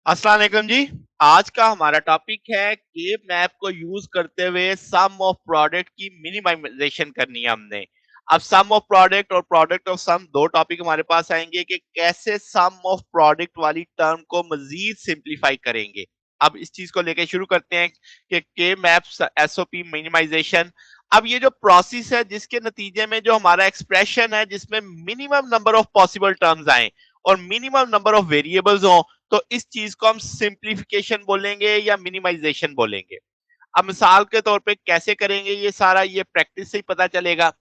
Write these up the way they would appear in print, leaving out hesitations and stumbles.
अस्सलाम वालेकुम जी। आज का हमारा टॉपिक है के मैप को यूज करते हुए सम ऑफ प्रोडक्ट की मिनिमाइजेशन करनी है हमने। अब सम ऑफ प्रोडक्ट और प्रोडक्ट ऑफ सम दो टॉपिक हमारे पास आएंगे कि कैसे सम ऑफ प्रोडक्ट वाली टर्म को मजीद सिंप्लीफाई करेंगे। अब इस चीज को लेकर शुरू करते हैं कि के मैप एसओपी मिनिमाइजेशन। अब ये जो प्रोसेस है जिसके नतीजे में जो हमारा एक्सप्रेशन है जिसमें minimum number of possible terms आए और मिनिमम नंबर ऑफ वेरिएबल्स हो, तो इस चीज को हम सिंप्लीफिकेशन बोलेंगे या मिनिमाइजेशन बोलेंगे। अब मिसाल के तौर पे कैसे करेंगे ये सारा, ये प्रैक्टिस से ही पता चलेगा।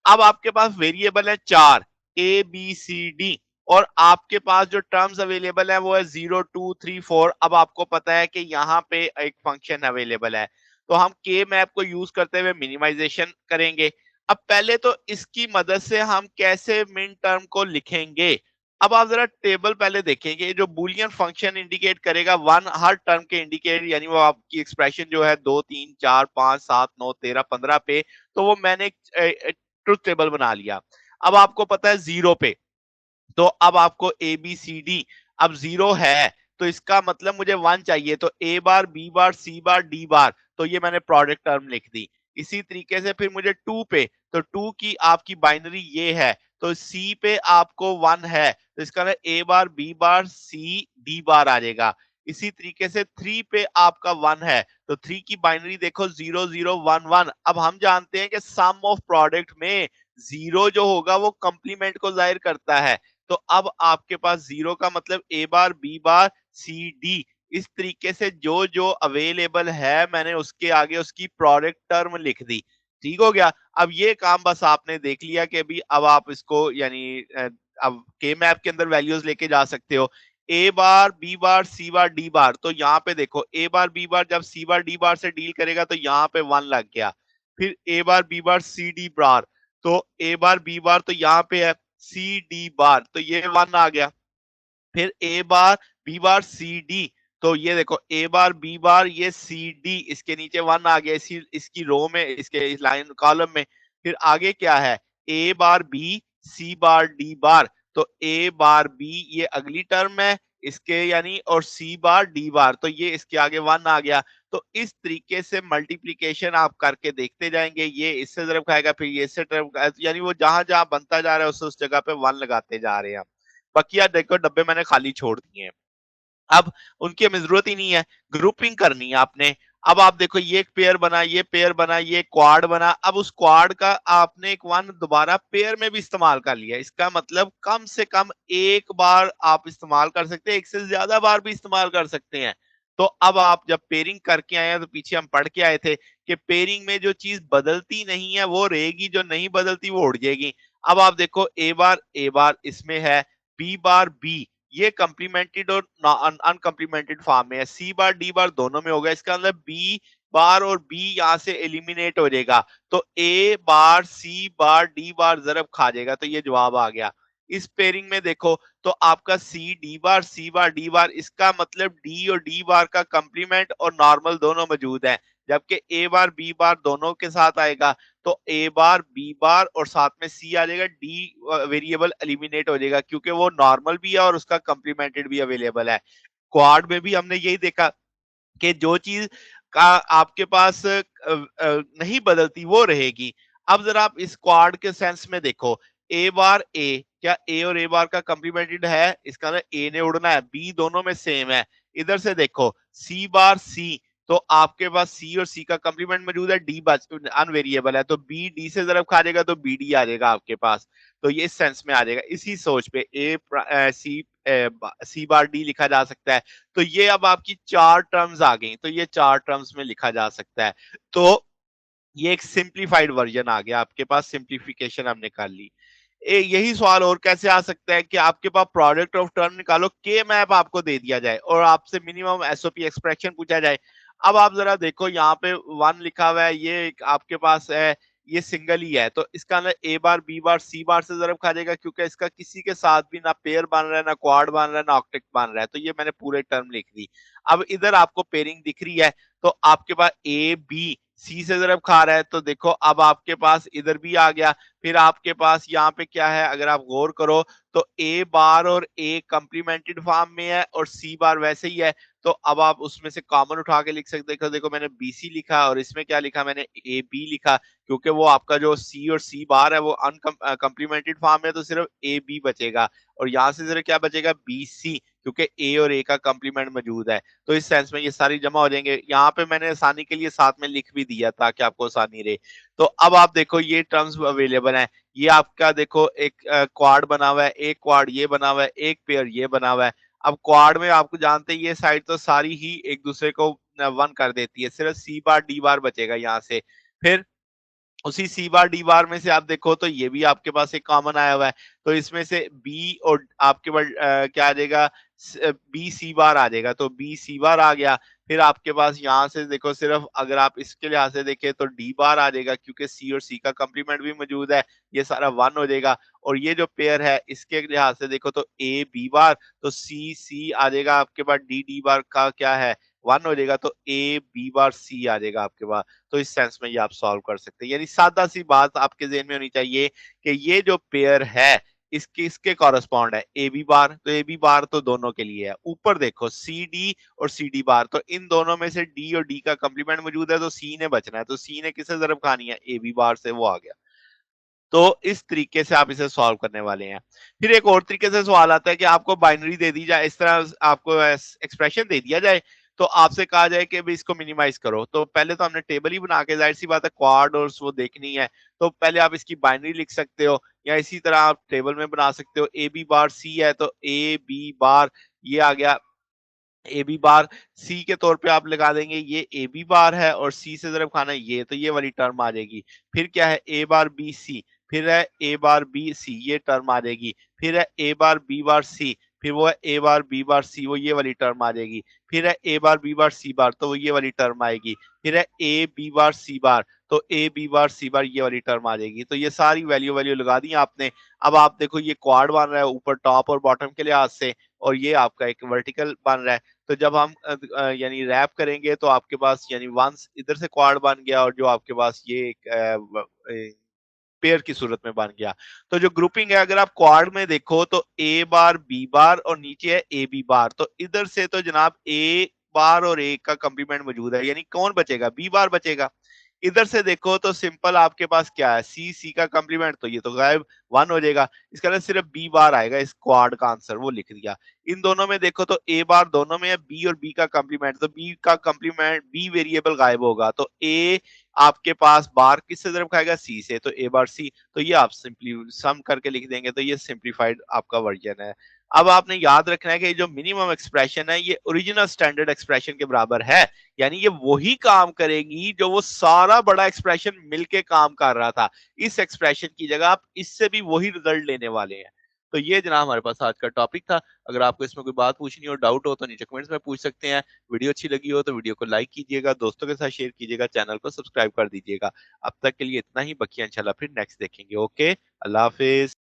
अब आपके पास वेरिएबल है चार, ए बी सी डी, और आपके पास जो टर्म्स अवेलेबल है वो है 0 2 3 4। अब आपको पता है कि यहाँ पे एक फंक्शन अवेलेबल है, तो हम के मैप को यूज करते हुए मिनिमाइजेशन करेंगे। अब पहले तो इसकी मदद से हम कैसे मिन टर्म को लिखेंगे। अब आप जरा टेबल पहले देखेंगे, जो बूलियन फंक्शन इंडिकेट करेगा वन हर टर्म के इंडिकेट, यानी वो आपकी एक्सप्रेशन जो है 2 3 4 5 7 9 13 15 पे, तो वो मैंने ट्रुथ टेबल बना लिया। अब आपको पता है जीरो पे, तो अब आपको ए बी सी डी, अब जीरो है तो इसका मतलब मुझे वन चाहिए, तो ए बार बी बार सी बार डी बार, तो ये मैंने प्रोडक्ट टर्म लिख दी। इसी तरीके से फिर मुझे टू पे, तो टू की आपकी बाइनरी ये है, तो सी पे आपको वन है, तो इसका मतलब ए बार बी बार सी डी बार आ जाएगा। इसी तरीके से थ्री पे आपका वन है, तो थ्री की बाइनरी देखो 0 0 1 1। अब हम जानते हैं कि सम ऑफ प्रोडक्ट में जीरो जो होगा वो कंप्लीमेंट को जाहिर करता है, तो अब आपके पास जीरो का मतलब ए बार बी बार सी डी। इस तरीके से जो जो अवेलेबल है मैंने उसके आगे उसकी प्रोडक्ट टर्म लिख दी। ठीक हो गया। अब ये काम बस आपने देख लिया कि अभी अब आप इसको यानी अब के मैप के अंदर वैल्यूज लेके जा सकते हो। ए बार बी बार सी बार डी बार, तो यहाँ पे देखो ए बार बी बार जब सी बार डी बार से डील करेगा तो यहाँ पे वन लग गया। फिर ए बार बी बार सी डी बार, तो ए बार बी बार तो यहाँ पे है सी डी बार, तो ये वन आ गया। फिर ए बार बी बार सी डी, तो ये देखो ए बार बी बार ये सी डी, इसके नीचे वन आ गया इसी इसकी रो में, इसके इस लाइन कॉलम में। फिर आगे क्या है, ए बार बी सी बार डी बार, तो ए बार बी ये अगली टर्म है इसके यानी, और सी बार डी बार, तो ये इसके आगे वन आ गया। तो इस तरीके से मल्टीप्लीकेशन आप करके देखते जाएंगे, ये इससे ज़रब खाएगा फिर ये इससे ज़रब खाएगा, यानी वो जहां जहां बनता जा रहा है उस जगह पे वन लगाते जा रहे हैं। बकिया देखो डब्बे मैंने खाली छोड़ दिए हैं। अब उनकी हमें जरूरत ही नहीं है, ग्रुपिंग करनी है आपने। अब आप देखो ये एक पेयर बना, ये पेयर बना, ये क्वाड बना। अब उस क्वाड का आपने एक वन दोबारा पेयर में भी इस्तेमाल कर लिया, इसका मतलब कम से कम एक बार आप इस्तेमाल कर सकते हैं, एक से ज्यादा बार भी इस्तेमाल कर सकते हैं। तो अब आप जब पेयरिंग करके आए हैं, तो पीछे हम पढ़ के आए थे कि पेयरिंग में जो चीज बदलती नहीं है वो रहेगी, जो नहीं बदलती वो उड़ जाएगी। अब आप देखो ए बार इसमें है, बी बार बी ये कंप्लीमेंटेड और अनकंप्लीमेंटेड फॉर्म में है, सी बार डी बार दोनों में होगा, इसका मतलब बी बार और बी यहां से एलिमिनेट हो जाएगा, तो ए बार सी बार डी बार जरब खा जाएगा, तो ये जवाब आ गया। इस पेयरिंग में देखो तो आपका सी बार डी बार, इसका मतलब डी और डी बार का कंप्लीमेंट और नॉर्मल दोनों मौजूद है, जबकि ए बार बी बार दोनों के साथ आएगा, तो ए बार बी बार और साथ में सी आ जाएगा, डी वेरिएबल एलिमिनेट हो जाएगा क्योंकि वो नॉर्मल भी है और उसका कंप्लीमेंटेड भी अवेलेबल है। क्वाड में भी हमने यही देखा कि जो चीज का आपके पास नहीं बदलती वो रहेगी। अब जरा आप इस क्वाड के सेंस में देखो, ए बार ए, क्या ए और ए बार का कंप्लीमेंटेड है, इसका मतलब ए ने उड़ना है, बी दोनों में सेम है। इधर से देखो सी बार सी, तो आपके पास सी और सी का कंप्लीमेंट मौजूद है, डी अनवेरिएबल है, तो बी डी से जरब खा जाएगा तो बी डी आ जाएगा आपके पास। तो ये इस सेंस में आ जाएगा, इसी सोच पे सी बार डी लिखा जा सकता है। तो ये अब आपकी चार टर्म्स आ गई, तो ये चार टर्म्स में लिखा जा सकता है। तो ये एक सिंप्लीफाइड वर्जन आ गया आपके पास, सिंप्लीफिकेशन हमने कर ली। यही सवाल और कैसे आ सकता है कि आपके पास प्रोडक्ट ऑफ टर्म निकालो, के मैप आपको दे दिया जाए और आपसे मिनिमम एसओपी एक्सप्रेशन पूछा जाए। अब आप जरा देखो यहाँ पे वन लिखा हुआ है, ये आपके पास है, ये सिंगल ही है, तो इसका ना ए बार बी बार सी बार से जरब खा जाएगा क्योंकि इसका किसी के साथ भी ना पेयर बन रहा है, ना क्वाड बन रहा है, ना ऑक्टेट बन रहा है, तो ये मैंने पूरे टर्म लिख दी। अब इधर आपको पेयरिंग दिख रही है, तो आपके पास ए बी, सी से ज़रब खा रहा है, तो देखो अब आपके पास इधर भी आ गया। फिर आपके पास यहाँ पे क्या है, अगर आप गौर करो तो ए बार और ए कंप्लीमेंटेड फॉर्म में है और सी बार वैसे ही है। तो अब आप उसमें से कॉमन उठा के लिख सकते हो। देखो मैंने बीसी लिखा और इसमें क्या लिखा, मैंने ए बी लिखा, क्योंकि वो आपका जो सी और सी बार है वो कंप्लीमेंटेड फॉर्म में, तो सिर्फ ए बी बचेगा। और यहाँ से जरा क्या बचेगा, बी सी, क्योंकि ए और ए का कंप्लीमेंट मौजूद है। तो इस सेंस में ये सारी जमा हो जाएंगे। यहाँ पे मैंने आसानी के लिए साथ में लिख भी दिया ताकि आपको आसानी रहे। तो अब आप देखो ये टर्म्स अवेलेबल हैं। ये आपका देखो एक क्वाड बना हुआ है, एक क्वाड ये बना हुआ है, एक पेयर ये बना हुआ है। अब क्वाड में आपको जानते हैं ये साइड तो सारी ही एक दूसरे को वन कर देती है, सिर्फ सी बार डी बार बचेगा यहाँ से। फिर उसी सी बार डी बार में से आप देखो तो ये भी आपके पास एक कॉमन आया हुआ है। तो इसमें से बी और आपके पास क्या आ जाएगा, बी सी बार आ जाएगा। तो बी सी बार आ गया। फिर आपके पास यहाँ से देखो सिर्फ अगर आप इसके लिहाज से देखें तो डी बार आ जाएगा, क्योंकि सी और सी का कंप्लीमेंट भी मौजूद है। ये सारा वन हो जाएगा। और ये जो पेयर है इसके लिहाज से देखो तो ए बी बार, तो सी सी आ जाएगा आपके पास, डी डी बार का क्या है, वन हो जाएगा। तो ए बी बार सी आ जाएगा आपके पास। तो इस सेंस में ये आप सॉल्व कर सकते हैं। यानी सादा सी बात आपके ज़हन में होनी चाहिए कि ये जो पेयर है इसके इसके कॉरेस्पॉन्ड है ए बी बार, तो ए बी बार तो दोनों के लिए है। ऊपर देखो सी डी और सी डी बार, तो इन दोनों में से डी और डी का कंप्लीमेंट मौजूद है, तो सी ने बचना है। तो सी ने किसे ज़रब खानी है, ए बी बार से, वो आ गया। तो इस तरीके से आप इसे सॉल्व करने वाले हैं। फिर एक और तरीके से सवाल आता है कि आपको बाइनरी दे दी जाए, इस तरह आपको एक्सप्रेशन दे दिया जाए, तो आपसे कहा जाए कि भाई इसको मिनिमाइज करो। तो पहले तो हमने टेबल ही बना के, जाहिर सी बात है क्वाड और वो देखनी है, तो पहले आप इसकी बाइनरी लिख सकते हो, या इसी तरह आप टेबल में बना सकते हो। ए बी बार सी है तो ए बी बार ये आ गया ए बी बार। सी के तौर पे आप लगा देंगे ये ए बी बार है और सी से जरब खाना ये, तो ये वाली टर्म आ जाएगी। फिर क्या है, ए बार बी सी, फिर है ए बार बी सी, ये टर्म आ जाएगी। फिर है ए बार बी बार सी, फिर वो है ए बार बी बार सी, वो ये वाली टर्म आ जाएगी। फिर है ए बार बी बार सी बार, तो वो ये वाली टर्म आएगी। फिर है ए बी बार सी बार, तो ए बी बार सी बार ये वाली टर्म आ जाएगी। तो ये सारी वैल्यू वैल्यू लगा दी आपने। अब आप देखो ये क्वाड बन रहा है ऊपर टॉप और बॉटम के लिहाज से, और ये आपका एक वर्टिकल बन रहा है। तो जब हम यानी रैप करेंगे तो आपके पास यानी वंस इधर से क्वाड बन गया, और जो आपके पास ये एक पेयर की सूरत में बन गया। तो जो ग्रुपिंग है, अगर आप क्वाड में देखो तो ए बार बी बार और नीचे है ए बी बार, तो इधर से तो जनाब ए बार और ए का कंप्लीमेंट मौजूद है, यानी कौन बचेगा, बी बार बचेगा। इधर से देखो तो सिंपल आपके पास क्या है, सी सी का कंप्लीमेंट, तो ये तो गायब, वन हो जाएगा। इसका मतलब सिर्फ बी बार आएगा इस क्वाड का आंसर, वो लिख दिया। इन दोनों में देखो तो ए बार दोनों में है, बी और बी का कंप्लीमेंट, तो बी का कंप्लीमेंट बी वेरिएबल गायब होगा। तो ए आपके पास बार किससे तरफ खाएगा, सी से, तो ए बार सी। तो ये आप सिंपली सम करके लिख देंगे, तो ये सिंप्लीफाइड आपका वर्जन है। अब आपने याद रखना है कि जो मिनिमम एक्सप्रेशन है ये ओरिजिनल स्टैंडर्ड एक्सप्रेशन के बराबर है, यानी ये वही काम करेगी जो वो सारा बड़ा एक्सप्रेशन मिलके काम कर रहा था। इस एक्सप्रेशन की जगह आप इससे भी वही रिजल्ट लेने वाले हैं। तो ये जनाब हमारे पास आज का टॉपिक था। अगर आपको इसमें कोई बात पूछनी हो, डाउट हो, तो नीचे कमेंट्स में पूछ सकते हैं। वीडियो अच्छी लगी हो तो वीडियो को लाइक कीजिएगा, दोस्तों के साथ शेयर कीजिएगा, चैनल को सब्सक्राइब कर दीजिएगा। अब तक के लिए इतना ही, बकिया इंशाल्लाह फिर नेक्स्ट देखेंगे। ओके, अल्लाह हाफिज।